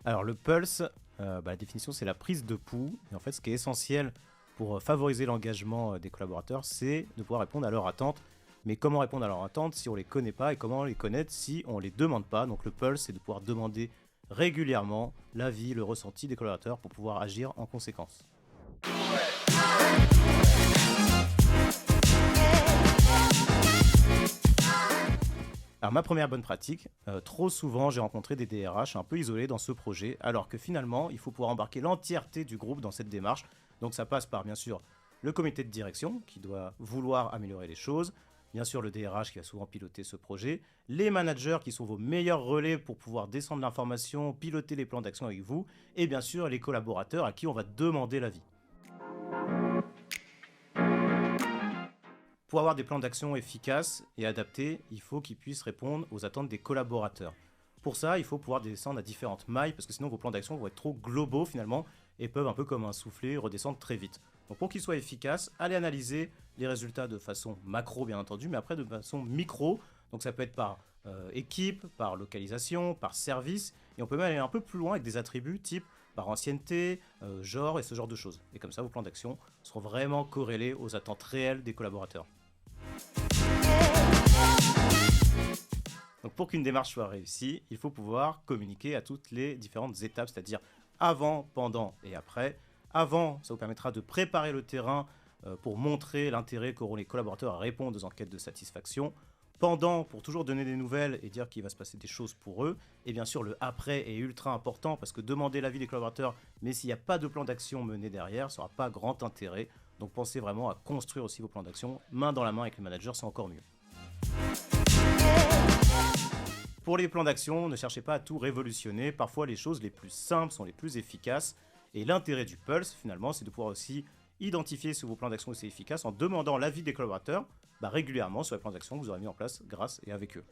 Alors le pulse, la définition c'est la prise de pouls. Et en fait ce qui est essentiel pour favoriser l'engagement des collaborateurs, c'est de pouvoir répondre à leurs attentes. Mais comment répondre à leurs attentes si on les connaît pas et comment les connaître si on les demande pas. Donc le pulse c'est de pouvoir demander régulièrement l'avis, le ressenti des collaborateurs pour pouvoir agir en conséquence. Alors ma première bonne pratique, trop souvent j'ai rencontré des DRH un peu isolés dans ce projet, alors que finalement il faut pouvoir embarquer l'entièreté du groupe dans cette démarche. Donc ça passe par bien sûr le comité de direction qui doit vouloir améliorer les choses, bien sûr le DRH qui va souvent piloter ce projet, les managers qui sont vos meilleurs relais pour pouvoir descendre l'information, piloter les plans d'action avec vous, et bien sûr les collaborateurs à qui on va demander l'avis. Pour avoir des plans d'action efficaces et adaptés, il faut qu'ils puissent répondre aux attentes des collaborateurs. Pour ça, il faut pouvoir descendre à différentes mailles, parce que sinon vos plans d'action vont être trop globaux finalement, et peuvent un peu comme un soufflet redescendre très vite. Donc pour qu'ils soient efficaces, allez analyser les résultats de façon macro bien entendu, mais après de façon micro, donc ça peut être par équipe, par localisation, par service, et on peut même aller un peu plus loin avec des attributs type par ancienneté, genre et ce genre de choses. Et comme ça, vos plans d'action seront vraiment corrélés aux attentes réelles des collaborateurs. Donc pour qu'une démarche soit réussie, il faut pouvoir communiquer à toutes les différentes étapes, c'est-à-dire avant, pendant et après. Avant, ça vous permettra de préparer le terrain pour montrer l'intérêt qu'auront les collaborateurs à répondre aux enquêtes de satisfaction. Pendant, pour toujours donner des nouvelles et dire qu'il va se passer des choses pour eux. Et bien sûr, le après est ultra important parce que demander l'avis des collaborateurs, mais s'il n'y a pas de plan d'action mené derrière, ça n'aura pas grand intérêt. Donc pensez vraiment à construire aussi vos plans d'action main dans la main avec les managers, c'est encore mieux. Pour les plans d'action, ne cherchez pas à tout révolutionner. Parfois, les choses les plus simples sont les plus efficaces. Et l'intérêt du Pulse, finalement, c'est de pouvoir aussi identifier si vos plans d'action sont efficaces en demandant l'avis des collaborateurs régulièrement sur les plans d'action que vous aurez mis en place grâce et avec eux.